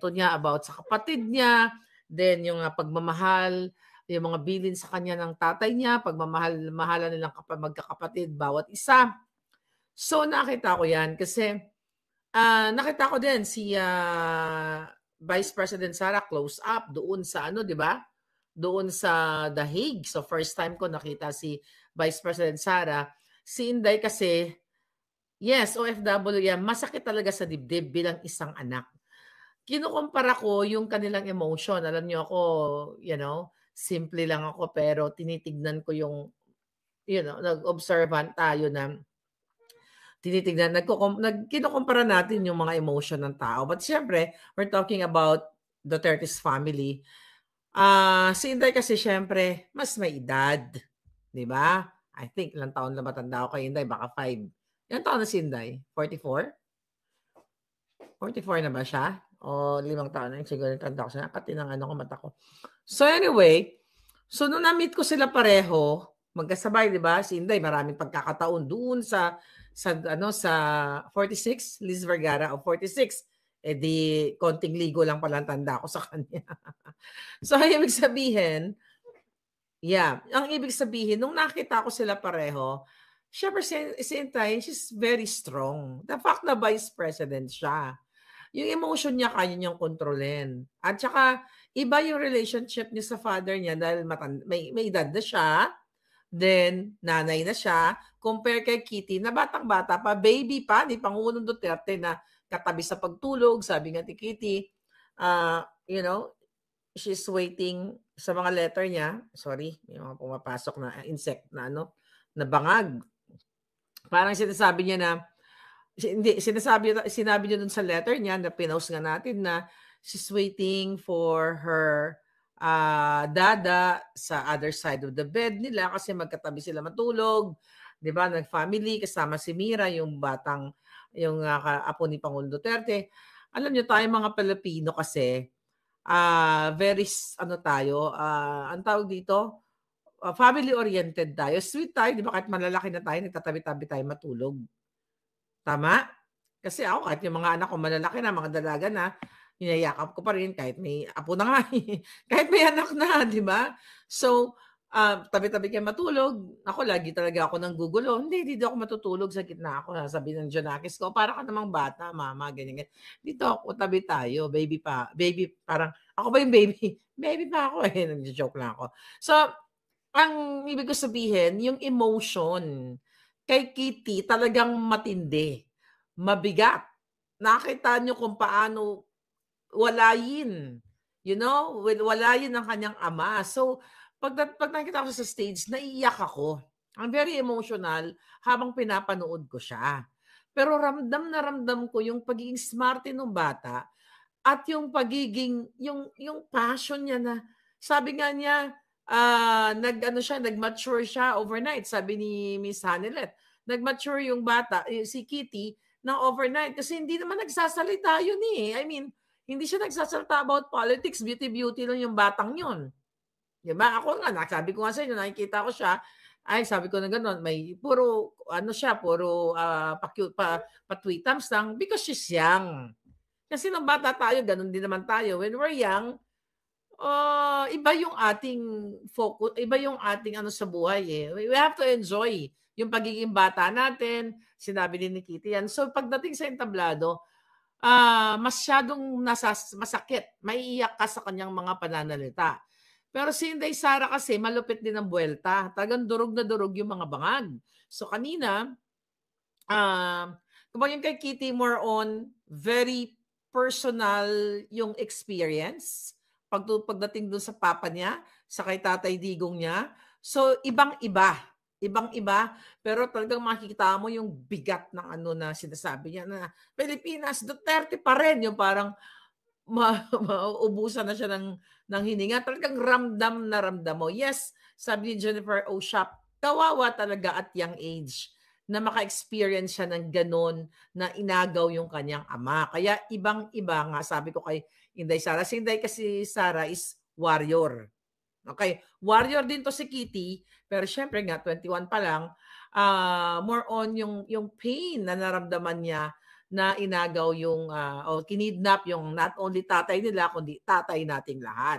kwento niya about sa kapatid niya, then yung pagmamahal, yung mga bilin sa kanya ng tatay niya, pagmamahal-mahalan nilang magkakapatid bawat isa. So nakita ko 'yan kasi nakita ko din si Vice President Sara close up doon sa ano, 'di ba? Doon sa The Hague. So first time ko nakita si Vice President Sara. Si Inday kasi, yes, OFW yan, masakit talaga sa dibdib bilang isang anak. Kinukumpara ko yung kanilang emotion. Alam niyo ako, simple lang ako pero tinitignan ko yung, nag-observant tayo na tinitignan, kinukumpara natin yung mga emotion ng tao. But siyempre, we're talking about Duterte's family. Si Inday kasi siyempre, mas may edad. Di ba? I think, ilang taon na matanda ako kay Inday? Baka 5. Ilang taon na si Inday? 44? 44 na ba siya? O 5 taon na? Siguro tanda ko siya. Kati ng mata ko. So anyway, so nung na-meet ko sila pareho, magkasabay, di ba? Si Inday, maraming pagkakataon doon sa 46, Liz Vergara o 46. Eh di, konting ligo lang pala tanda ko sa kanya. So, ibig sabihin, ang ibig sabihin, nung nakita ko sila pareho, syempre si Inday, she's very strong. The fact na vice president siya, yung emotion niya kaya niyang kontrolin. At saka, iba yung relationship niya sa father niya dahil may edad na siya, then nanay na siya, compare kay Kitty na batang-bata pa, baby pa ni Pangulong Duterte na katabi sa pagtulog, sabi nga ni Kitty, she's waiting sa mga letter niya. Sorry, may mga pumapasok na insect na na bangag. Parang sinasabi niya na, sinabi niya dun sa letter niya na pinost nga natin na she's waiting for her dada sa other side of the bed nila kasi magkatabi sila matulog. 'Di ba? Nag-family kasama si Mira, yung apo ni Pangulong Duterte. Alam niyo tayo mga Pilipino kasi very tayo, ang tawag dito, family-oriented tayo. Sweet tayo, 'di ba? Kahit malalaki na tayo, nagtatabi-tabi tayo matulog. Tama? Kasi ako, kahit yung mga anak ko malalaki na, mga dalaga na, hinayakap ko pa rin kahit may apo na nga. Kahit may anak na, di ba? So, tabi-tabi kayo matulog. Ako, lagi talaga ako nang gugulo. Hindi ako matutulog sa gitna ako. Sabi ng Jonakis ko, para ka namang bata, mama, ganyan. Dito ako, tabi tayo, baby pa. Baby, parang, ako ba yung baby? Baby pa ako eh. Nag-joke lang ako. So, ang ibig ko sabihin, yung emotion kay Kitty talagang matindi, mabigat. Nakita niyo kung paano walayin, walayin ang kanyang ama. So, pag nakita ko sa stage, naiiyak ako. Ang very emotional habang pinapanood ko siya. Pero ramdam na ramdam ko yung pagiging smarte ng bata at yung pagiging, yung passion niya na, sabi nga niya, nag-mature siya overnight. Sabi ni Miss Hanelet, nag-mature yung bata, si Kitty, ng overnight. Kasi hindi naman nagsasalita yun eh. I mean, hindi siya nagsasalita about politics, beauty lang yung batang yun. Diba? Ako nga, sabi ko nga sa inyo, nakikita ko siya, sabi ko na gano'n, may puro, puro patwitams lang because she's young. Kasi nung bata tayo, gano'n din naman tayo. When we're young, iba yung ating focus, iba yung ating sa buhay eh. We have to enjoy yung pagiging bata natin. Sinabi din ni Kitty yan. So pagdating sa entablado, masyadong masakit. Maiiyak ka sa kanyang mga pananalita. Pero si Inday Sara kasi malupit din ang buwelta. Talagang durog na durog yung mga bangag. So kanina, kumbaga yung kay Kitty more on very personal yung experience pagdating dun sa papa niya, sa kay Tatay Digong niya. So ibang-iba, pero talagang makikita mo yung bigat ng na sinasabi niya na Pilipinas, Duterte pa rin, yung parang mauubusan na siya ng hininga. Talagang ramdam na ramdam mo. Yes, sabi ni Jennifer Oshap, kawawa talaga at young age na maka-experience siya ng ganon na inagaw yung kanyang ama. Kaya ibang-iba nga, sabi ko kay Inday Sara. Si Inday kasi Sara is warrior. Okay, warrior din to si Kitty, pero syempre nga 21 pa lang, more on yung pain na naramdaman niya na inagaw yung o kinidnap yung not only tatay nila kundi tatay nating lahat.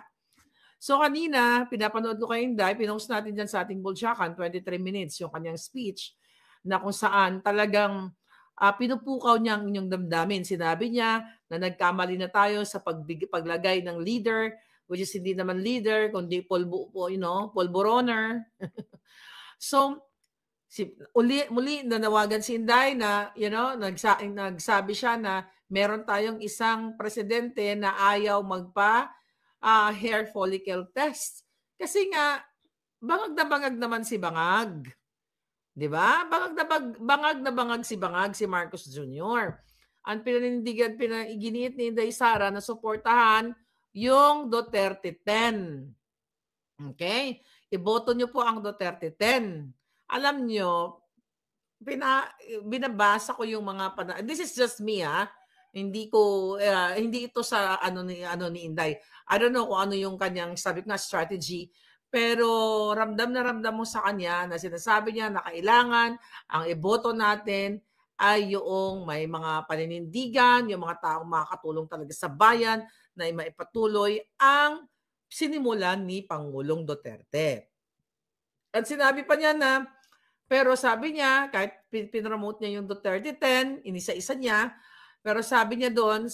So kanina, pinapanood ko kay Inday, pinost natin dyan sa ating Bulsyakan, 23 minutes yung kanyang speech na kung saan talagang pinupukaw niya ang inyong damdamin. Sinabi niya na nagkamali na tayo sa paglagay ng leader, which is hindi naman leader, kundi polboroner. So, muli nanawagan si Inday na, nagsabi siya na meron tayong isang presidente na ayaw hair follicle test. Kasi nga, bangag na bangag naman si Bangag. 'Di ba? Bangag na bangag si Marcos Jr. Ang iginiit ni Inday Sara na suportahan yung Duterte 10. Okay? Iboto nyo po ang Duterte 10. Alam nyo, binabasa ko yung mga this is just me hindi ito sa ano ni Inday. I don't know kung ano yung kanyang sabi nga strategy, pero ramdam na ramdam mo sa kanya na sinasabi niya na kailangan ang iboto natin ay yung may mga paninindigan, yung mga taong makakatulong talaga sa bayan na maipatuloy ang sinimulan ni Pangulong Duterte. At sinabi pa niya na, pero sabi niya, kahit pinromote niya yung Duterte 10, inisa-isa niya, pero sabi niya doon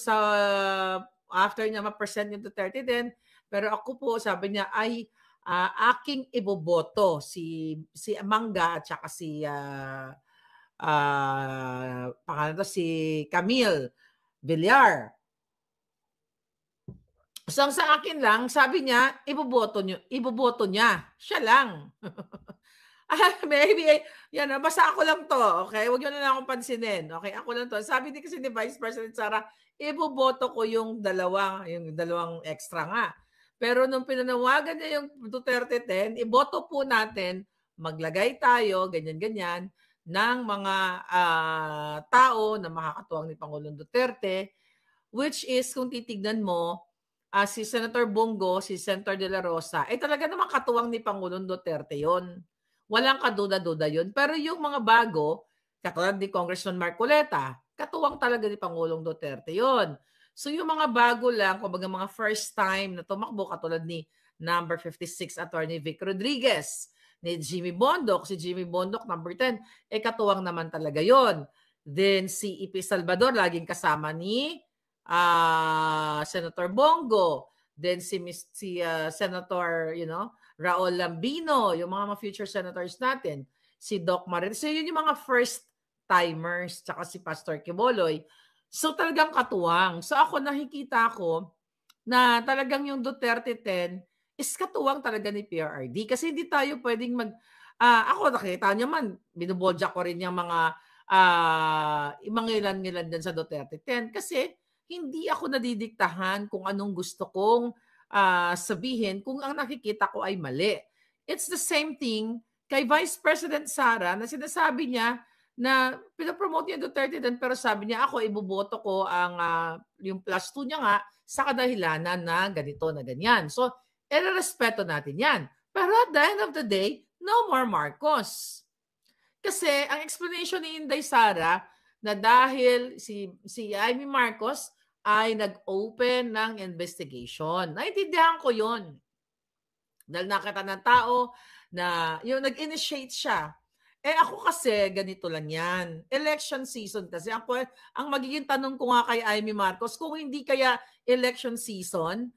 after niya ma-present yung Duterte 10, pero ako po, sabi niya, ay aking iboboto si Amanga at saka si Camille Villar. So, sa akin lang, sabi niya, iboboto niya. Siya lang. Maybe, basta ako lang to. Okay? Huwag niyo na lang akong pansinin. Okay? Ako lang to. Sabi din kasi ni Vice President Sara, iboboto ko yung dalawang extra nga. Pero nung pinanawagan niya yung Duterte 10, iboto po natin, maglagay tayo, ganyan-ganyan, ng mga tao na makakatuwang ni Pangulong Duterte, which is, kung titignan mo, si Senator Bongo, si Senator De La Rosa, talaga naman katuwang ni Pangulong Duterte yon. Walang kaduda-duda yon. Pero yung mga bago, katulad ni Congressman Marcoleta, katuwang talaga ni Pangulong Duterte yon. So yung mga bago lang, kumbaga mga first time na tumakbo, katulad ni number 56 Attorney Vic Rodriguez, ni Jimmy Bondoc, si Jimmy Bondoc number 10, katuwang naman talaga yon. Then si Ipi Salvador, laging kasama ni Senator Bongo, then si Senator, Raul Lambino, yung mga future senators natin, si Doc Marin. So yun yung mga first timers, tsaka si Pastor Quiboloy. So talagang katuwang. So ako nakikita ko na talagang yung Duterte 10 is katuwang talaga ni PRRD kasi hindi tayo pwedeng ako nakita nyo man, binubodya ko rin yung mga ilan din sa Duterte 10 kasi hindi ako nadidiktahan kung anong gusto kong sabihin kung ang nakikita ko ay mali. It's the same thing kay Vice President Sara na sinasabi niya na pinapromote niya Duterte din pero sabi niya ako iboboto ko ang yung plus 2 niya nga sa kadahilanan na ganito na ganyan. So, respeto natin yan. Pero at the end of the day, no more Marcos. Kasi ang explanation ni Inday Sara na dahil si Amy Marcos ay nag-open ng investigation. Naintindihan ko yun. Dahil nakita ng tao na yung nag-initiate siya. Ako kasi, ganito lang yan. Election season kasi. Ang magiging tanong ko nga kay Amy Marcos, kung hindi kaya election season,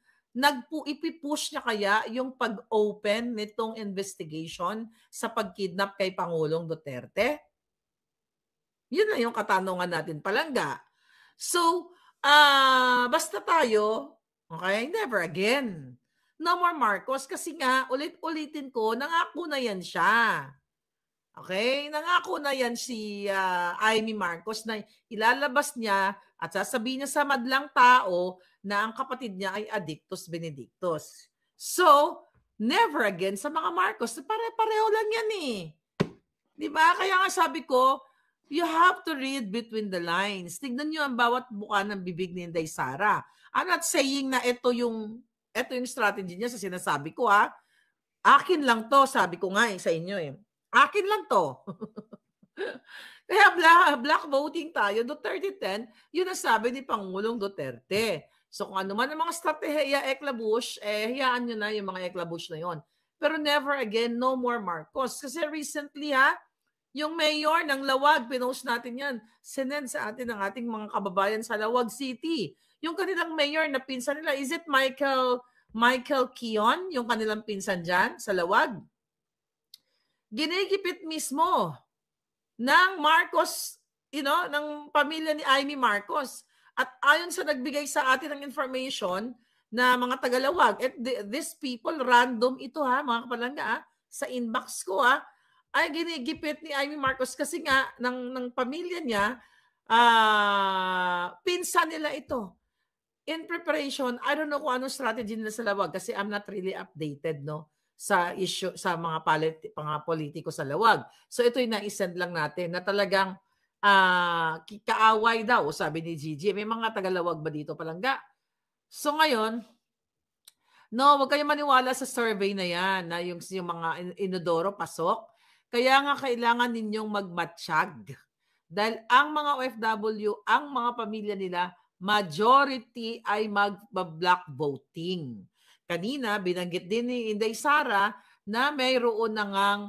ipipush niya kaya yung pag-open nitong investigation sa pagkidnap kay Pangulong Duterte? Yun na yung katanungan natin palangga. So, basta tayo, okay, never again. No more Marcos kasi nga, ulit-ulitin ko, nangako na yan siya. Okay? Nangako na yan si Amy Marcos na ilalabas niya at sasabihin niya sa madlang tao na ang kapatid niya ay Addictus Benedictus. So, never again sa mga Marcos. Pare-pareho lang yan eh. Diba? Kaya nga sabi ko, you have to read between the lines. Tignan nyo ang bawat buka ng bibig ni Inday Sara. I'm not saying na ito yung strategy niya sa sinasabi ko Akin lang to, sabi ko nga sa inyo Akin lang to. Kaya black voting tayo. Duterte 10, yun ang sabi ni Pangulong Duterte. So kung ano man ang mga strategiya eklabush, hiyaan nyo na yung mga eklabush na yon. Pero never again, no more Marcos. Kasi recently yung mayor ng Lawag, pinost natin yan, sinend sa atin ng ating mga kababayan sa Lawag City. Yung kanilang mayor na pinsan nila, is it Michael Kion, yung kanilang pinsan dyan sa Lawag? Ginigipit mismo ng Marcos, ng pamilya ni Amy Marcos. At ayon sa nagbigay sa atin ng information na mga tagalawag, at these people, random ito mga kapalangga, sa inbox ko ay ginigipit ni Amy Marcos kasi nga ng pamilya niya, pinsan nila ito. In preparation, I don't know kung anong strategy nila sa Lawag kasi I'm not really updated sa issue, sa mga politiko sa Lawag. So ito yung na-send lang natin na talagang kaaway daw, sabi ni Gigi. May mga tagalawag ba dito palangga? So ngayon, wag kayo maniwala sa survey na yan, na yung mga inodoro pasok. Kaya nga kailangan ninyong magmatsyag. Dahil ang mga OFW, ang mga pamilya nila, majority ay mag-block voting. Kanina, binanggit din ni Inday Sara na mayroon na ngang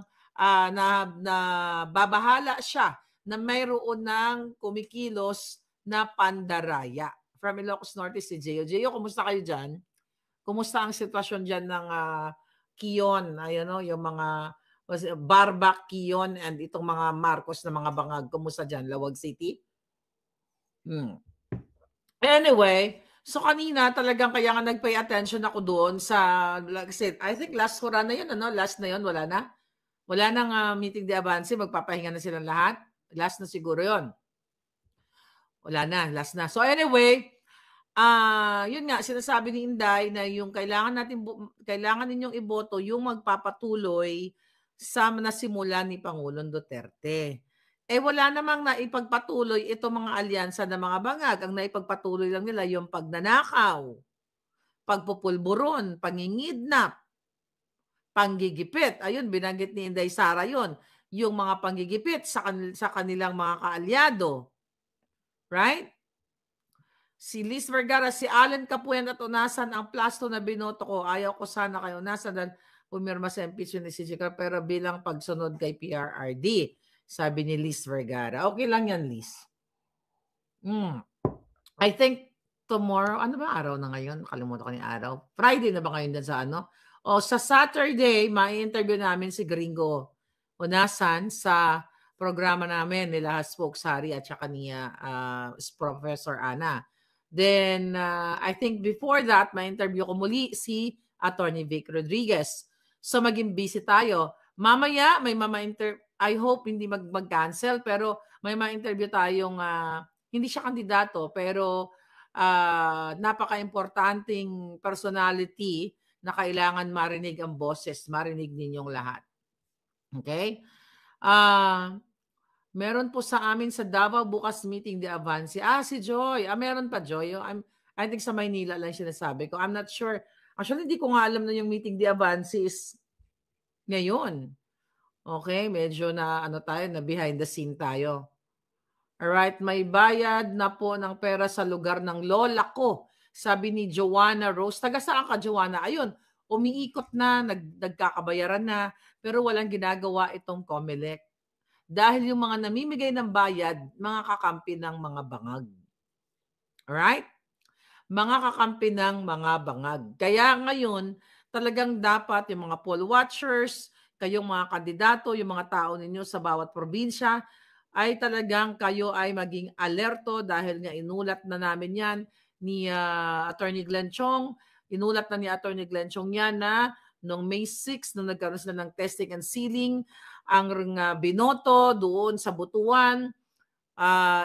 na babahala siya na mayroon ng kumikilos na pandaraya. From Ilocos Norte si Gio. Gio, kumusta kayo dyan? Kumusta ang sitwasyon dyan ng Kion? Yung mga Barbac, Kion, and itong mga Marcos na mga bangag. Kumusta dyan, Lawag City? Anyway, so kanina talagang kaya nga nag-pay attention ako doon sa, kasi I think last hura na yun, last na yun, wala na? Wala nang meeting de avance, magpapahinga na silang lahat? Last na siguro yun. Wala na, last na. So anyway, yun nga, sinasabi ni Inday na yung kailangan ninyong iboto yung magpapatuloy sa nasimula ni Pangulong Duterte. Wala namang naipagpatuloy itong mga alyansa ng mga bangag. Ang naipagpatuloy lang nila yung pagnanakaw, pagpupulburon, pangingidnap, panggigipit. Ayun, binanggit ni Inday Sara yun. Yung mga panggigipit sa kanilang mga kaalyado. Right? Si Liz Vergara, si Allen Capuyan at unasan ang plasto na binoto ko. Ayaw ko sana kayo unasan dahil pumirma sa impeachment ni CJ pero bilang pagsunod kay PRRD. Sabi ni Liz Vergara. Okay lang yan, Liz. I think tomorrow, ano ba araw na ngayon? Nakalimutan ko ni araw. Friday na ba ngayon dyan sa sa Saturday, mai-interview namin si Gringo Unasan sa programa namin nila Spokesari at saka niya Professor Ana. Then, I think before that, ma-interview ko muli si Attorney Vic Rodriguez. So, maging busy tayo. Mamaya, may I hope hindi mag-cancel, pero may ma-interview tayong, hindi siya kandidato, pero napaka-importanting personality na kailangan marinig ang boses, marinig ninyong lahat. Okay? Meron po sa amin sa Davao bukas meeting de avance. Si Joy. Meron pa, Joy. I think sa Maynila lang sinasabi ko. I'm not sure. Actually, hindi ko nga alam na yung meeting de avance is ngayon. Okay? Medyo na tayo, na behind the scene tayo. Alright, may bayad na po ng pera sa lugar ng lola ko. Sabi ni Joanna Rose. Taga saan ka, Joanna? Ayun, umiikot na, nagkakabayaran na, pero walang ginagawa itong COMELEC. Dahil yung mga namimigay ng bayad, mga kakampi ng mga bangag. Alright? Mga kakampi ng mga bangag. Kaya ngayon, talagang dapat yung mga poll watchers, kayong mga kandidato, yung mga tao ninyo sa bawat probinsya, ay talagang kayo ay maging alerto dahil nga inulat na namin yan ni Attorney Glenn Chong. Inulat na ni Attorney Glenn Chong yan na noong May 6, nung nagkaroon sila ng testing and sealing, ang binoto doon sa Butuan,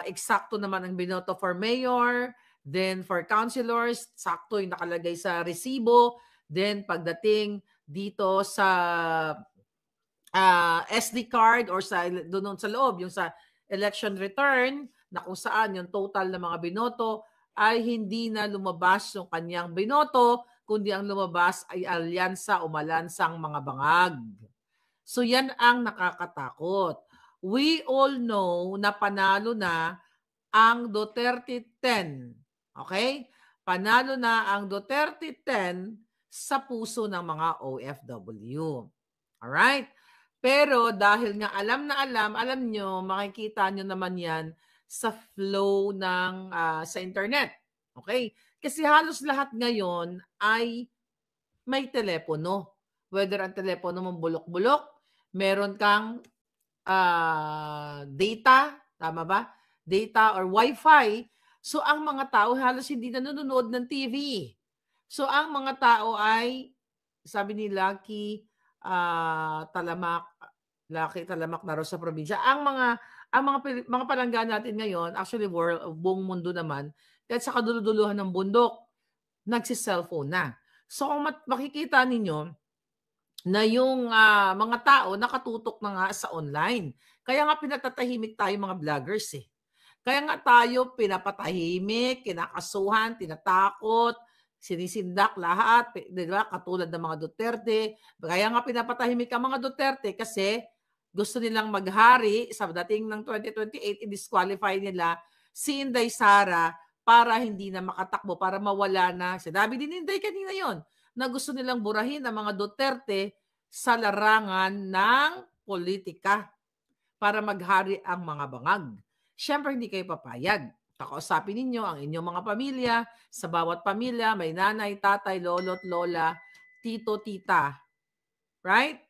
eksakto naman ang binoto for mayor, then for councilors, sakto yung nakalagay sa resibo, then pagdating dito sa SD card or doon sa loob, yung sa election return, na kung saan yung total ng mga binoto ay hindi na lumabas yung kanyang binoto, kundi ang lumabas ay alyansa o malansang mga bangag. So yan ang nakakatakot. We all know na panalo na ang Duterte 10. Okay? Panalo na ang Duterte 10 sa puso ng mga OFW. Alright? Pero dahil nga alam nyo, makikita nyo naman yan sa flow ng sa internet. Okay? Kasi halos lahat ngayon ay may telepono. Whether ang telepono mo bulok-bulok, meron kang data, tama ba? Data or wifi. So ang mga tao halos hindi na nanonood ng TV. So ang mga tao ay, sabi ni Lucky Talamak, na raw sa probinsya. Ang mga palangga natin ngayon, actually buong mundo naman, kahit sa kaduluduluhan ng bundok, nagsi-cellphone na. So kung makikita ninyo na yung mga tao nakatutok na nga sa online. Kaya nga pinatatahimik tayo mga vloggers eh. Kaya nga tayo pinapatahimik, kinakasuhan, tinatakot, sinisindak lahat, di ba? Katulad ng mga Duterte. Kaya nga pinapatahimik ang mga Duterte kasi gusto nilang maghari sa dating ng 2028, i-disqualify nila si Inday Sara para hindi na makatakbo, para mawala na. Sinabi din ni Inday kanina yon na gusto nilang burahin ang mga Duterte sa larangan ng politika para maghari ang mga bangag. Siyempre, hindi kayo papayag. Kakausapin ninyo ang inyong mga pamilya. Sa bawat pamilya, may nanay, tatay, lolo't lola, tito, tita. Right?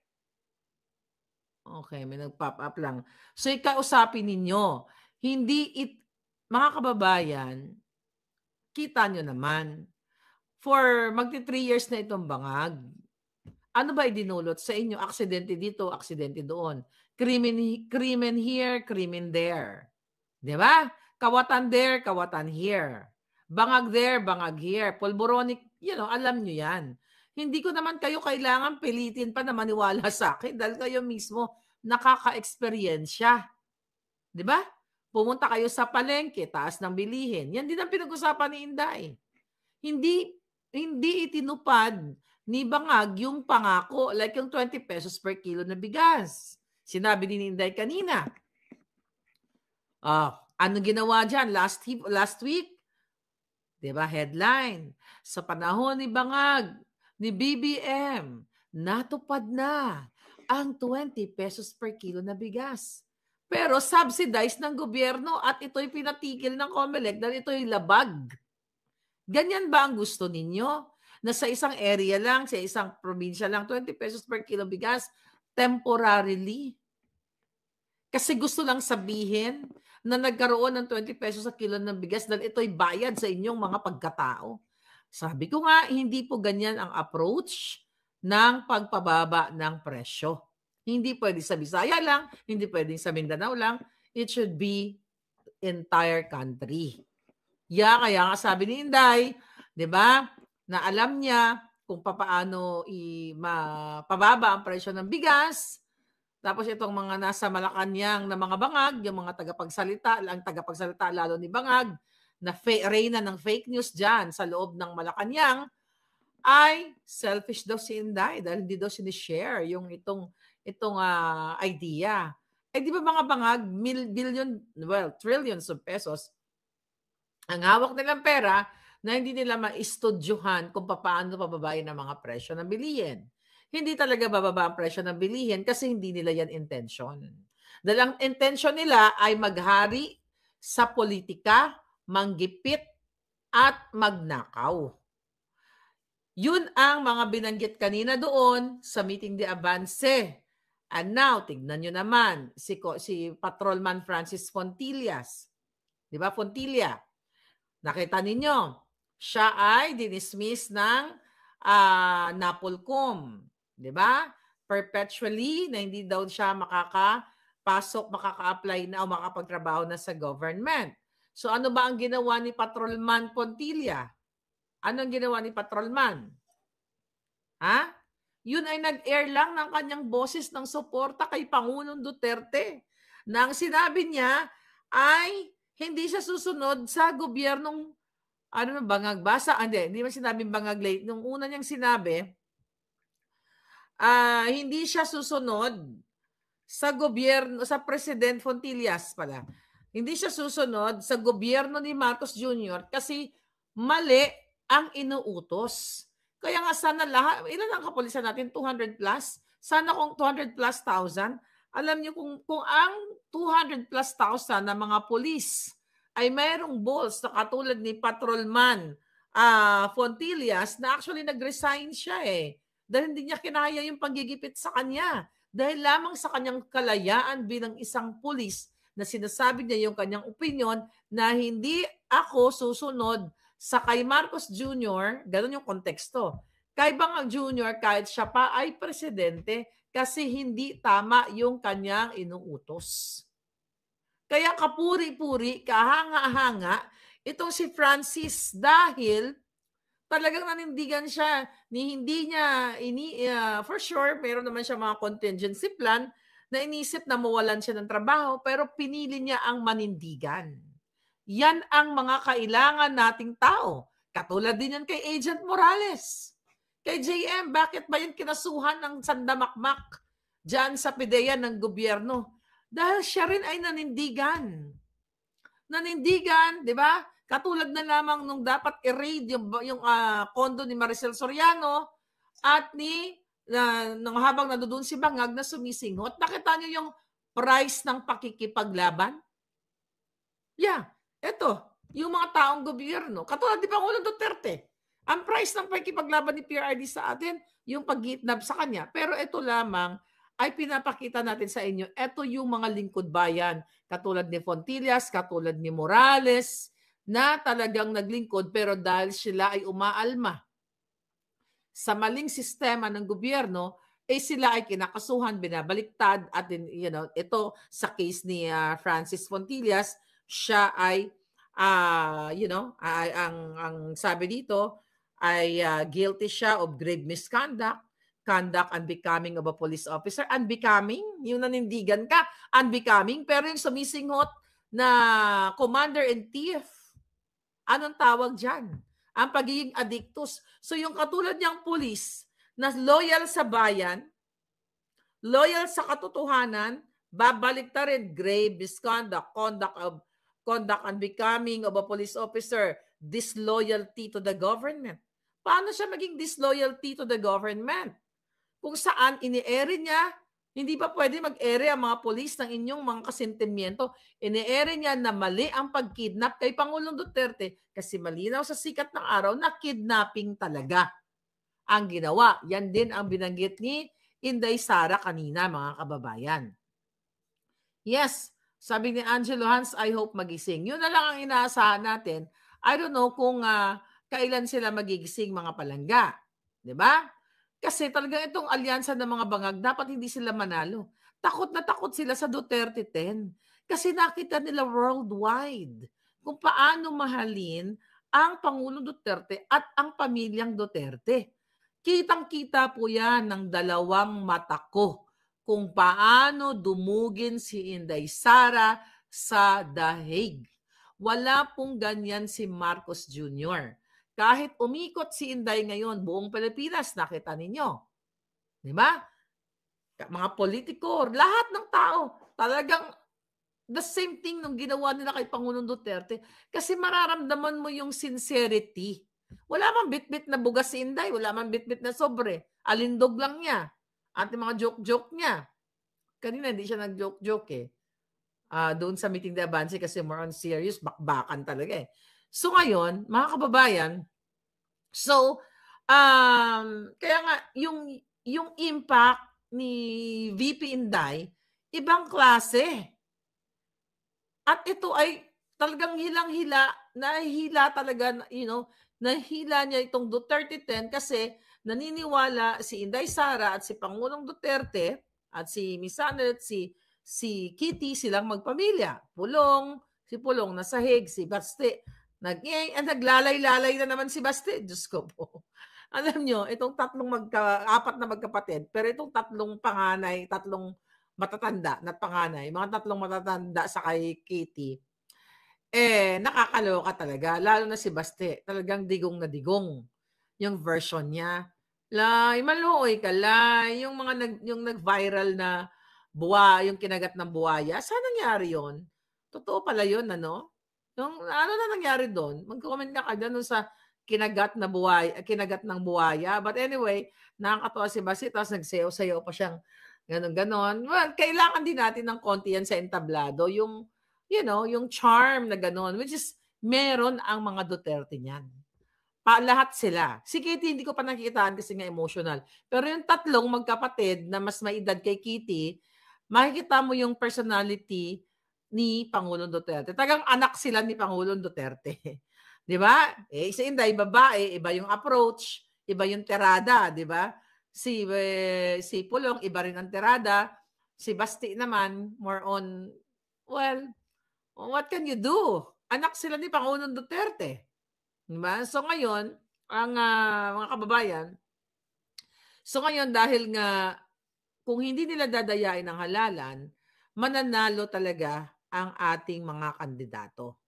Okay, may nag-pop up lang. So, ikausapin ninyo. Mga kababayan, kita nyo naman, for magti 3 years na itong bangag, ano ba idinulot sa inyo? Aksidente dito, aksidente doon. Krimen here, krimen there. Di ba? Kawatan there, kawatan here. Bangag there, bangag here. Pulboronic, alam nyo yan. Hindi ko naman kayo kailangan pilitin pa na maniwala sa akin dahil kayo mismo nakaka-eksperyensya. Di ba? Pumunta kayo sa palengke, taas ng bilihin. Yan din ang pinag-usapan ni Inday. Hindi itinupad ni Bangag yung pangako, like yung 20 pesos per kilo na bigas. Sinabi ni Inday kanina. Anong ginawa dyan last week? Diba, headline. Sa panahon ni Bangag, ni BBM, natupad na ang 20 pesos per kilo na bigas. Pero subsidized ng gobyerno at ito'y pinatigil ng COMELEC dahil ito'y labag. Ganyan ba ang gusto ninyo? Na sa isang area lang, sa isang probinsya lang, 20 pesos per kilo bigas, temporarily. Kasi gusto lang sabihin na nagkaroon ng 20 pesos sa kilo ng bigas dahil ito'y bayad sa inyong mga pagkatao. Sabi ko nga, hindi po ganyan ang approach ng pagpababa ng presyo. Hindi pwede sa Bisaya lang, hindi pwede sa Mindanao lang. It should be entire country. Kaya nga sabi ni Inday, 'di ba? Na alam niya kung paano mapababa ang presyo ng bigas. Tapos itong mga nasa Malacanang na mga bangag, yung mga tagapagsalita lalo ni Bangag, na reyna ng fake news dyan sa loob ng Malacanang, ay selfish daw si Inday dahil hindi daw sinishare yung itong idea. Di ba mga bangag, trillions of pesos, ang hawak nilang pera na hindi nila maistudyuhan kung paano pababain ang mga presyo ng bilihin. Hindi talaga bababa ang presyo ng bilihin kasi hindi nila yan intention. Dahil ang intention nila ay maghari sa politika, manggipit, at magnakaw. Yun ang mga binanggit kanina doon sa meeting de Avance. And now, tignan nyo naman, si Patrolman Francis Fontillas. Di ba, Fontilla? Nakita ninyo, siya ay dinismiss ng NAPOLCOM. Di ba? Perpetually na hindi daw siya makaka-apply na o makapagtrabaho na sa government. So ano ba ang ginawa ni Patrolman Fontilla? Anong ginawa ni Patrolman? Yun ay nag-air lang ng kanyang boses ng suporta kay Pangulong Duterte. Na ang sinabi niya ay hindi siya susunod sa gobyernong bangag basa. Hindi man sinabing bangag late. Nung una niyang sinabi, hindi siya susunod sa gobyerno, sa President Fontillas pala. Hindi siya susunod sa gobyerno ni Marcos Jr. kasi mali ang inuutos. Kaya nga sana lahat, ilan ang kapulisan natin? 200 plus? Sana kung 200 plus thousand, alam niyo kung ang 200 plus thousand na mga pulis ay mayroong balls na katulad ni Patrolman Fontillas na actually nag-resign siya dahil hindi niya kinaya yung panggigipit sa kanya. Dahil lamang sa kanyang kalayaan bilang isang pulis na sinasabi niya yung kanyang opinion na hindi ako susunod sa kay Marcos Jr., ganun yung konteksto. Kay Bang Jr., kahit siya pa ay presidente kasi hindi tama yung kanyang inuutos. Kaya kapuri-puri, kahanga-hanga, itong si Francis dahil talagang nanindigan siya hindi niya for sure meron naman siya mga contingency plan na inisip na mawalan siya ng trabaho pero pinili niya ang manindigan. Yan ang mga kailangan nating tao. Katulad din yan kay Agent Morales. Kay JM, bakit ba yung kinasuhan ng sandamakmak dyan sa PIDEA ng gobyerno? Dahil siya rin ay nanindigan. Nanindigan, di ba? Katulad na lamang nung dapat i-raid yung kondo ni Maricel Soriano at nung habang nandoon si Bangag na sumisinghot, nakita niyo yung price ng pakikipaglaban? Yeah, eto, yung mga taong gobyerno. Katulad di Pangulong Duterte. Ang price ng pakikipaglaban ni PRRD sa atin, yung pag-gitnab sa kanya. Pero ito lamang ay pinapakita natin sa inyo, ito yung mga lingkod bayan. Katulad ni Fontillas, katulad ni Morales, na talagang naglingkod pero dahil sila ay umaalma sa maling sistema ng gobyerno, sila ay kinakasuhan, binabaliktad at ito sa case ni Francis Fontillas, siya ay ang sabi dito ay guilty siya of grave misconduct, conduct unbecoming of a police officer. Unbecoming, yung nanindigan ka, unbecoming, pero yung sumisinghot na commander-in-chief, anong tawag dyan? Ang pagiging addictus. So yung katulad niyang pulis na loyal sa bayan, loyal sa katotohanan, babalik ta rin grave misconduct, conduct unbecoming of a police officer, disloyalty to the government. Paano siya maging disloyalty to the government? Kung saan ini-ere niya, hindi ba pwede mag-ere ang mga polis ng inyong mga kasentimiento? Ini-ere niya na mali ang pag-kidnap kay Pangulong Duterte kasi malinaw sa sikat ng araw na kidnapping talaga ang ginawa. Yan din ang binanggit ni Inday Sara kanina, mga kababayan. Yes, sabi ni Angelo Hans, I hope magising. Yun na lang ang inaasahan natin. I don't know kung kailan sila magigising, mga palangga. Diba? Kasi talagang itong alyansa ng mga bangag, dapat hindi sila manalo. Takot na takot sila sa Duterte 10. Kasi nakita nila worldwide kung paano mahalin ang Pangulong Duterte at ang pamilyang Duterte. Kitang-kita po yan ng dalawang mata ko kung paano dumugin si Inday Sara sa The Hague. Wala pong ganyan si Marcos Jr. Kahit umikot si Inday ngayon, buong Pilipinas, nakita ninyo. Di ba? Mga politiko, lahat ng tao, talagang the same thing nung ginawa nila kay Pangulong Duterte. Kasi mararamdaman mo yung sincerity. Wala mang bit-bit na bugas si Inday, wala mang bit-bit na sobre. Alindog lang niya. At yung mga joke-joke niya. Kanina hindi siya nag-joke-joke doon sa meeting de Avance kasi more on serious, bakbakan talaga So ngayon, mga kababayan, kaya nga yung impact ni VP Inday, ibang klase. At ito ay talagang hilang-hila, nahihila talaga, nahihila niya itong Duterte 10 kasi naniniwala si Inday Sara at si Pangulong Duterte at si Miss Anet, si Kitty silang magpamilya. Si Pulong nasa Hague, si Baste. Naglalay-lalay na naman si Baste. Diyos ko po. Alam nyo, itong apat na magkapatid, pero itong tatlong matatanda na panganay, mga tatlong matatanda sa kay Kitty, nakakaloka talaga. Lalo na si Baste, talagang digong na digong yung version niya. Lay, maluoy ka, lay. Yung nag-viral na yung kinagat ng buhaya. Saan nangyari yun? Totoo pala yun, ano? Yung ano na nangyari doon? Mag-comment ka dyan sa kinagat ng buhaya. But anyway, nakakatawa si Basit, tapos nagsayaw-sayaw pa siyang ganon-ganon. Well, kailangan din natin ng konti yan sa entablado. Yung, yung charm na ganon, which is meron ang mga Duterte niyan. Lahat sila. Si Kitty, hindi ko pa nakikitaan kasi nga emotional. Pero yung tatlong magkapatid na mas may edad kay Kitty, makikita mo yung personality ni Pangulong Duterte. Tagang anak sila ni Pangulong Duterte. Di ba? Isa Inday, babae, iba yung approach, iba yung tirada, di ba? Si Pulong, iba rin ang tirada. Si Basti naman, more on, well, what can you do? Anak sila ni Pangulong Duterte. Diba? So ngayon, ang mga kababayan, dahil nga kung hindi nila dadayain ang halalan, mananalo talaga ang ating mga kandidato.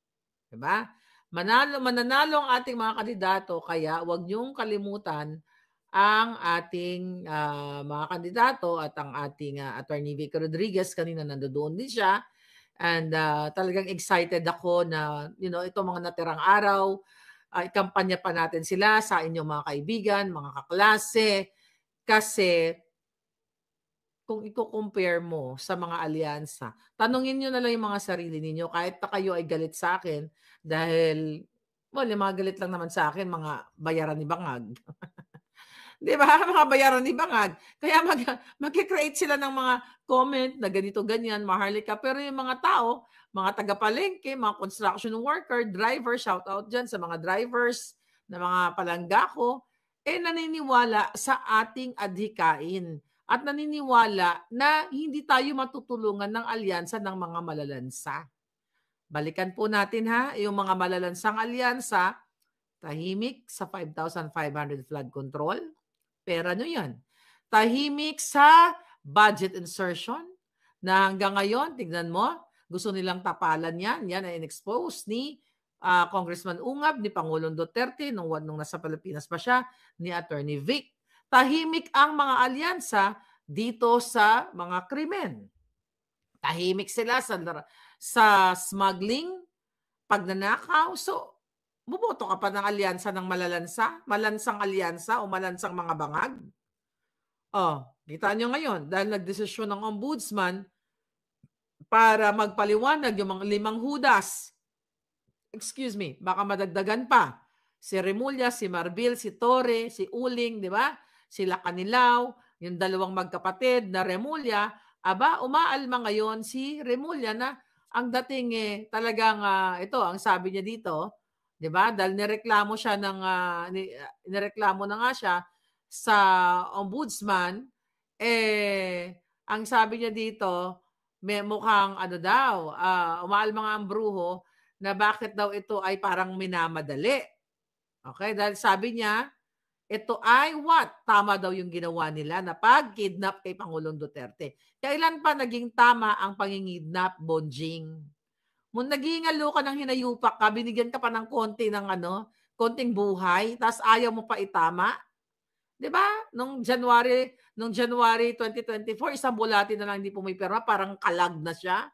Diba? Mananalo ang ating mga kandidato, kaya huwag niyong kalimutan ang ating mga kandidato at ang ating Attorney Vicky Rodriguez. Kanina nandoon din siya. And talagang excited ako na, itong mga natirang araw, ikampanya pa natin sila sa inyong mga kaibigan, mga kaklase, kasi kung i-compare mo sa mga alyansa, tanungin nyo na lang yung mga sarili ninyo, kahit na kayo ay galit sa akin, dahil, yung mga galit lang naman sa akin, mga bayaran ni Bangag. Di ba? Mga bayaran ni Bangag. Kaya mag-create sila ng mga comment na ganito, ganyan, maharlika. Pero yung mga tao, mga taga-palengke, mga construction worker, driver, shout out dyan sa mga drivers na mga palanggako, naniniwala sa ating adhikain. At naniniwala na hindi tayo matutulungan ng alyansa ng mga malalansa. Balikan po natin yung mga malalansang alyansa, tahimik sa 5,500 flood control. Pera nyo yan. Tahimik sa budget insertion na hanggang ngayon, tignan mo, gusto nilang tapalan yan. Yan ay in-expose ni Congressman Ungab, ni Pangulong Duterte, nung nasa Pilipinas pa siya, ni Attorney Vic. Tahimik ang mga alyansa dito sa mga krimen. Tahimik sila sa smuggling, pagnanakaw. So, buboto ka pa ng alyansa ng malansang alyansa o malansang mga bangag? Kita nyo ngayon, dahil nagdesisyon ng ombudsman para magpaliwanag yung mga 5 hudas. Excuse me, baka madagdagan pa. Si Remulla, si Marbil, si Torre, si Uling, di ba? Sila Kanilaw, yung 2 magkapatid na Remulla. Umaalma ngayon si Remulla na ang dating talagang ito, ang sabi niya dito, 'di ba? Dahil nireklamo siya nireklamo na nga siya sa ombudsman, ang sabi niya dito, may mukhang umaalma nga ang bruho na bakit daw ito ay parang minamadali. Okay? Dahil sabi niya, ito ay tama daw yung ginawa nila na pag-kidnap kay Pangulong Duterte. Kailan pa naging tama ang pangingidnap, Bonjing? Kung nag-iingalo ka ng hinayupak ka, binigyan ka pa ng konting buhay, tapos ayaw mo pa itama. 'Di ba? Nung January 2024, isang bulati na lang hindi pumipirma, parang kalag na siya.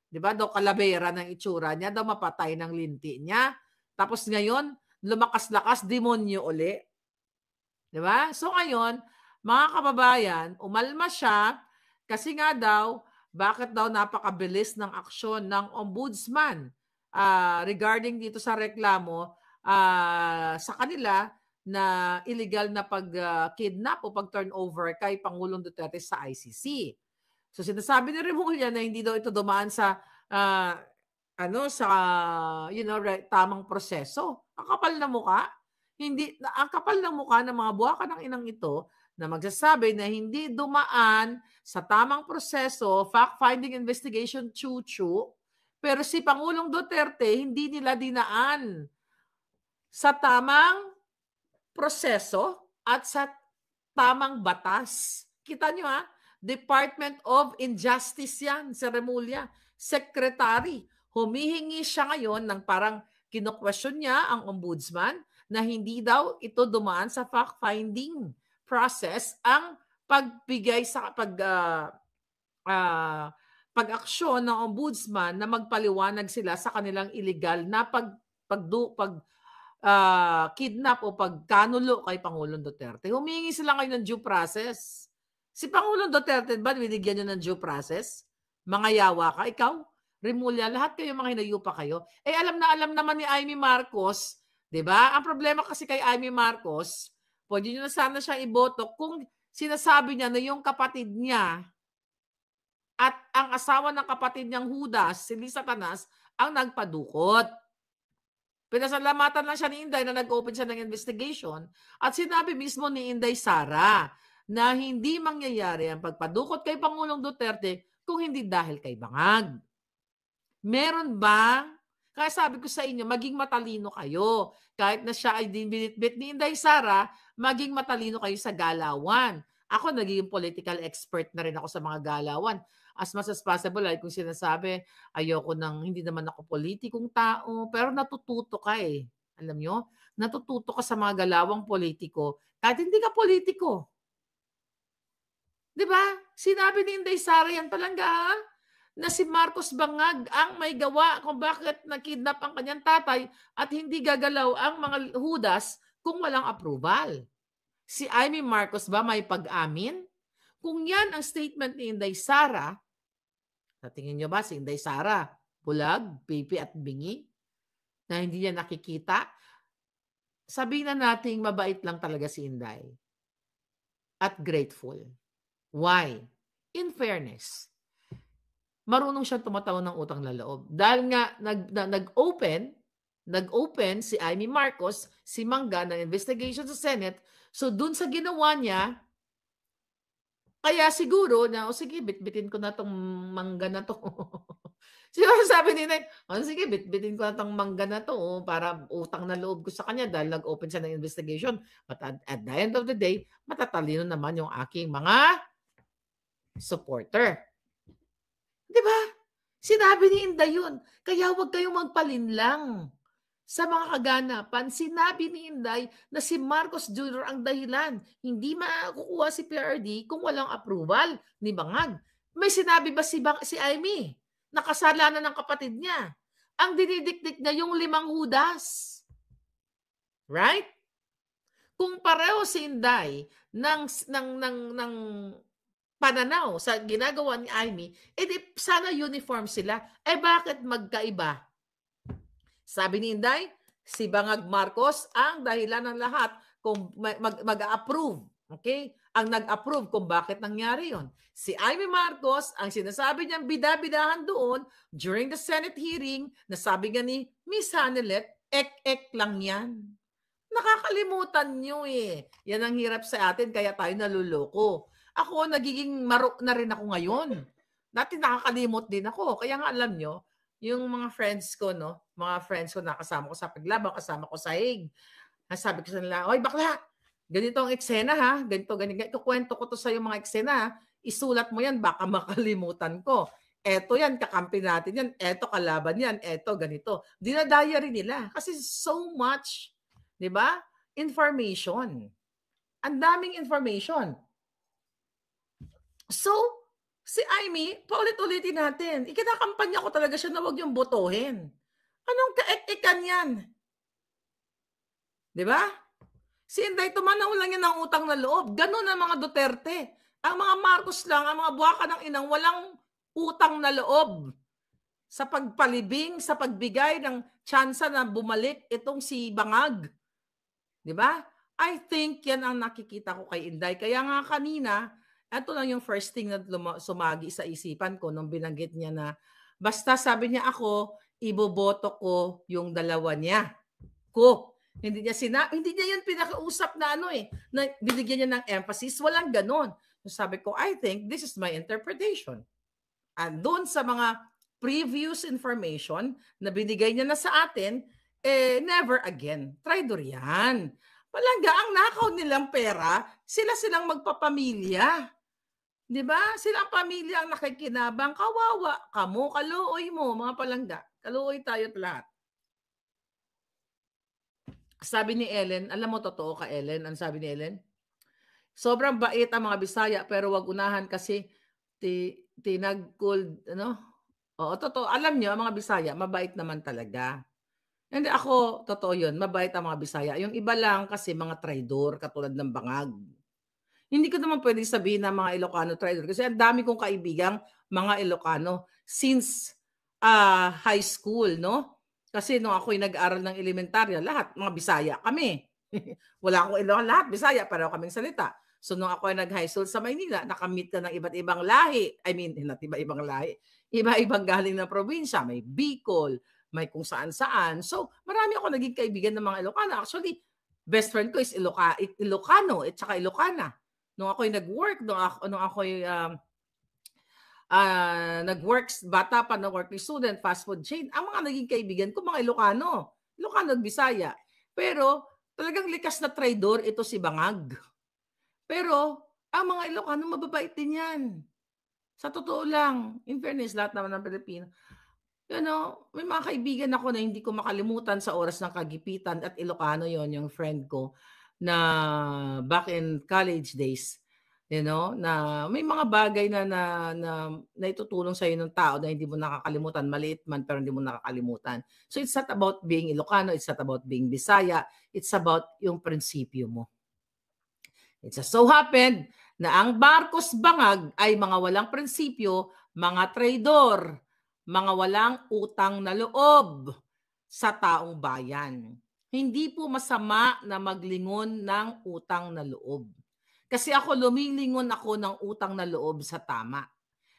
'Di ba? Daw kalavera ng itsura niya, daw mapatay ng linti niya. Tapos ngayon, lumakas-lakas, demonyo uli. 'Di ba? So ngayon, mga kababayan, umalma siya kasi nga daw, bakit daw napakabilis ng aksyon ng ombudsman regarding dito sa reklamo sa kanila na illegal na pag-kidnap o pag-turnover kay Pangulong Duterte sa ICC. So sinasabi ni Remulla na hindi daw ito dumaan sa tamang proseso. Ang kapal na mukha. Ang kapal ng mukha ng mga buwaka ng inang ito na magsasabi na hindi dumaan sa tamang proseso, fact-finding investigation, pero si Pangulong Duterte hindi nila dinaan sa tamang proseso at sa tamang batas. Kita nyo Department of Injustice yan, si Remulla, Secretary. Humihingi siya ngayon ng parang kino-question niya ang ombudsman na hindi daw ito dumaan sa fact-finding process ang pagbigay sa ah, pag-aksyon ng ombudsman na magpaliwanag sila sa kanilang illegal na kidnap o pagkanulo kay Pangulong Duterte. Humingi sila ngayon ng due process. Si Pangulong Duterte ba binigyan niyo ng due process? Mga yawa ka, ikaw, Rimulya, lahat kayo mga hinayupa kayo. Eh alam naman ni Amy Marcos, 'di ba? Ang problema kasi kay Amy Marcos, pwede niyo na sana siyang iboto kung sinasabi niya na yung kapatid niya at ang asawa ng kapatid niyang Judas, si Lisa Satanas, ang nagpadukot. Pinasalamatan lang siya ni Inday na nag-open siya ng investigation at sinabi mismo ni Inday Sara na hindi mangyayari ang pagpadukot kay Pangulong Duterte kung hindi dahil kay Bangag. Meron ba? Kaya sabi ko sa inyo, maging matalino kayo. Kahit na siya ay binitbit ni Inday Sara, maging matalino kayo sa galawan. Ako, naging political expert na rin ako sa mga galawan. As much as possible, like kung sinasabi, ayoko nang, hindi naman ako politikong tao, pero natututo ka eh. Alam nyo? Natututo ka sa mga galawang politiko, kahit hindi ka politiko. Di ba? Sinabi ni Inday Sara yan talaga, na si Marcos Bangag ang may gawa kung bakit nakidnap ang kanyang tatay at hindi gagalaw ang mga Judas kung walang approval. Si Amy Marcos ba may pag-amin? Kung yan ang statement ni Inday Sara, sa tingin nyo ba si Inday Sara, bulag, pipi at bingi, na hindi niya nakikita? Sabihin na nating mabait lang talaga si Inday at grateful. Why? In fairness, marunong siyang tumataw ng utang na loob. Dahil nga nag-open si Amy Marcos, si Mangga ng investigation sa Senate. So dun sa ginawa niya, kaya siguro na, sige, bitbitin ko na tong mangga na to. Siguro sabi ni Nay, sige, bitbitin ko na tong mangga na to para utang na loob ko sa kanya dahil nag-open siya ng investigation. But at the end of the day, matatalino naman yung aking mga supporter. Di ba? Sinabi ni Inday yun. Kaya huwag kayong magpalinlang sa mga kaganapan. Sinabi ni Inday na si Marcos Jr. ang dahilan. Hindi makukuha si PRD kung walang approval ni Bangag. May sinabi ba si Amy? Nakasalanan ng kapatid niya. Ang dinidikdik niya yung 5 Judas. Right? Kung pareho si Inday ng pananaw sa ginagawa ni Amy, edi sana uniform sila. Eh bakit magkaiba? Sabi ni Inday, si Bangag Marcos ang dahilan ng lahat kung mag-approve. Okay? Ang nag-approve kung bakit nangyari yon. Si Amy Marcos, ang sinasabi niyang bida-bidahan doon during the Senate hearing, nasabi nga ni Miss Hanelet, ek-ek lang yan. Nakakalimutan nyo eh. Yan ang hirap sa atin, kaya tayo naluloko. Ako, nagiging marok na rin ako ngayon. Dati nakakalimot din ako. Kaya nga alam nyo, yung mga friends ko, no? Mga friends ko nakasama ko sa paglaban, kasama ko sa hig. Sabi ko sa nila, oy bakla, ganito ang eksena ha. Ganito. Kukwento ko to sa yung mga eksena ha. Isulat mo yan, baka makalimutan ko. Eto yan, kakampi natin yan. Eto, kalaban yan. Eto, ganito. Dinadiary nila. Kasi so much, di ba? Information. Ang daming information. So, si Amy, paulit-ulitin natin. Ikinakampanya ko talaga siya na huwag yung botohin. Anong kaek-ekan yan? Di ba? Si Inday, tumanaw lang yan ng utang na loob. Ganun ang mga Duterte. Ang mga Marcos lang, ang mga buwaka ng inang, walang utang na loob sa pagpalibing, sa pagbigay ng tsansa na bumalik itong si Bangag. Di ba? I think yan ang nakikita ko kay Inday. Kaya nga kanina, ito lang yung first thing na sumagi sa isipan ko nung binanggit niya na basta sabi niya ako, iboboto ko yung dalawa niya. Hindi niya yun pinakausap na na binigyan niya ng emphasis. Walang ganon. So sabi ko, I think this is my interpretation. And doon sa mga previous information na binigay niya na sa atin, never again. Traidor yan. Palangga, ang nakaw nilang pera, silang magpapamilya. Di ba? Silang pamilya ang nakikinabang. Kawawa. Kamo, kaluoy mo, mga palangga. Kaluoy tayo lahat. Sabi ni Ellen, alam mo totoo ka Ellen, ang sabi ni Ellen? Sobrang bait ang mga Bisaya pero wag unahan kasi tinagkol ano? Oo, totoo. Alam niyo ang mga Bisaya mabait naman talaga. Hindi ako, totoo 'yun, mabait ang mga Bisaya. Yung iba lang kasi mga traidor katulad ng bangag. Hindi ko naman puwedeng sabihin na mga Ilocano traidor kasi ang dami kong kaibigang mga Ilocano since, high school 'no. Kasi nung ako'y nag-aral ng elementarya lahat mga Bisaya kami. Wala akong Ilocano, lahat Bisaya pareho kaming salita. So nung ako ay nag-high school sa Maynila naka-meet ka ng iba't ibang lahi, I mean not iba-ibang lahi, iba-ibang galing ng probinsya, may Bicol, may kung saan-saan. So marami akong naging kaibigan ng mga Ilocano. Actually, best friend ko is Ilocano at saka Ilocana. Nung ako'y nag-work, nung ako'y, nag-works bata pa na working student, fast food chain, ang mga naging kaibigan ko mga Ilocano, Ilocano at Bisaya. Pero talagang likas na traidor ito si Bangag. Pero ang mga Ilocano mababait din 'yan. Sa totoo lang, in fairness lahat naman ng Pilipino. You know, may mga kaibigan ako na hindi ko makalimutan sa oras ng kagipitan at Ilocano 'yon, yung friend ko na back in college days, you know, na may mga bagay na naitutulong sa'yo ng tao na hindi mo nakakalimutan, maliit man pero hindi mo nakakalimutan. So, it's not about being Ilocano, it's not about being Bisaya, it's about yung prinsipyo mo. It just so happened na ang Marcos Bangag ay mga walang prinsipyo, mga traidor, mga walang utang na loob sa taong bayan. Hindi po masama na maglingon ng utang na loob. Kasi ako lumilingon ako ng utang na loob sa tama.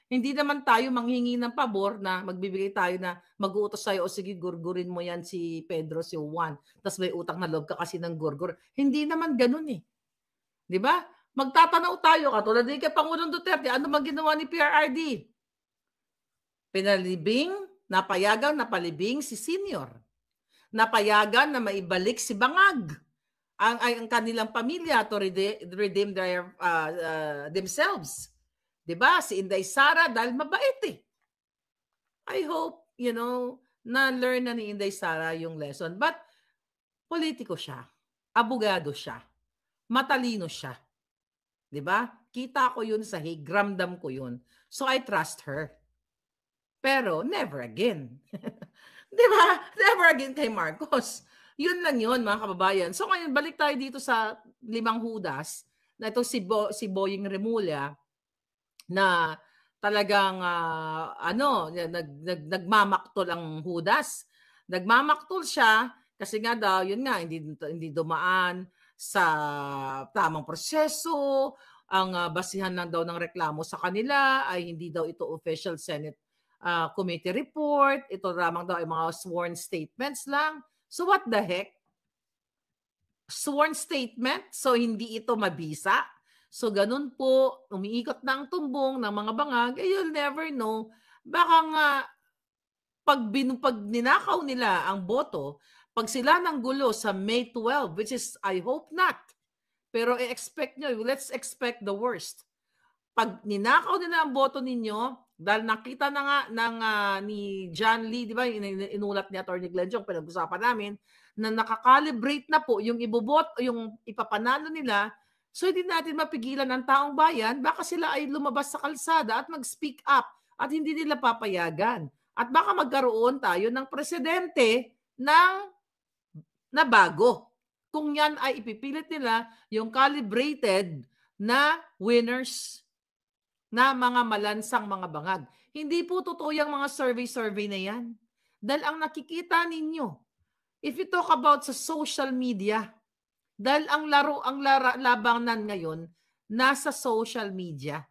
Hindi naman tayo manghingi ng pabor na magbibigay tayo na mag-uutos sa'yo, o sige gurgurin mo yan si Pedro, si Juan, tapos may utang na loob ka kasi ng gurgur. Hindi naman ganun eh. 'Di ba? Magtatanaw tayo katulad ni kay Pangulong Duterte, ano bang ginawa ni PRRD? Pinalibing, napayagang napalibing si senior. Napayagan na maibalik si Bangag ang kanilang pamilya to redeem their themselves. 'Di ba? Si Inday Sara dahil mabait eh. I hope, you know, na learn na ni Inday Sara yung lesson. But politiko siya, abogado siya, matalino siya. 'Di ba? Kita ko 'yun sa Hague, ramdam ko 'yun. So I trust her. Pero never again. 'Di ba? Never again kay Marcos. 'Yun lang 'yun mga kababayan. So ngayon balik tayo dito sa limang hudas na ito si Boying Remulla na talagang nagmamaktol ang hudas. Nagmamaktol siya kasi nga daw, yun nga, hindi dumaan sa tamang proseso. Ang basihan lang daw ng reklamo sa kanila ay hindi daw ito official Senate committee report. Ito lamang daw ay mga sworn statements lang. So what the heck? Sworn statement? So hindi ito mabisa? So ganun po, umiikot na ang tumbong ng mga bangag, you'll never know. Baka nga pag ninakaw nila ang boto, pag sila ng gulo sa May 12, which is I hope not. Pero i-expect nyo, let's expect the worst. Pag ninakaw nila ang boto ninyo, dahil nakita na nga ng ni John Lee, di ba, inulat ni Atty. Glenn, pinag-usapan namin, na nakakalibrate na po yung ibobot, yung ipapanalo nila, so hindi natin mapigilan ang taong bayan, baka sila ay lumabas sa kalsada at mag-speak up at hindi nila papayagan. At baka magkaroon tayo ng presidente na bago. Kung yan ay ipipilit nila yung calibrated na winners na mga malansang mga bangag. Hindi po totoo yung mga survey na yan. Dahil ang nakikita ninyo, if you talk about sa social media, dahil ang labanan ngayon, nasa social media.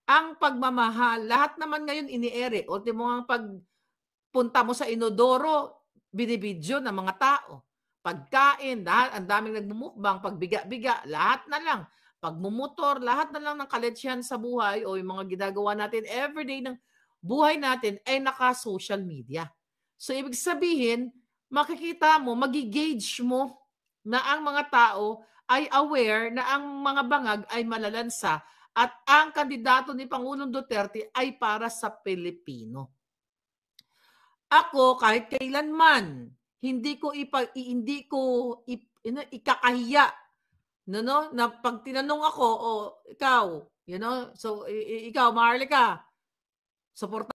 Ang pagmamahal, lahat naman ngayon iniere. Ultimo ang pagpunta mo sa inodoro, binibidyo ng mga tao. Pagkain, lahat, ang daming nagmumukbang, pagbiga-biga, lahat na lang. Pagmumotor, lahat na lang ng kaletsyan sa buhay o yung mga ginagawa natin everyday ng buhay natin ay naka-social media. So, ibig sabihin, makikita mo, magi-gauge mo na ang mga tao ay aware na ang mga bangag ay malalansa at ang kandidato ni Pangulong Duterte ay para sa Pilipino. Ako, kahit kailanman, hindi ko ikakahiya na pag tinanong ako, ikaw, so ikaw, Maharlika, Suporta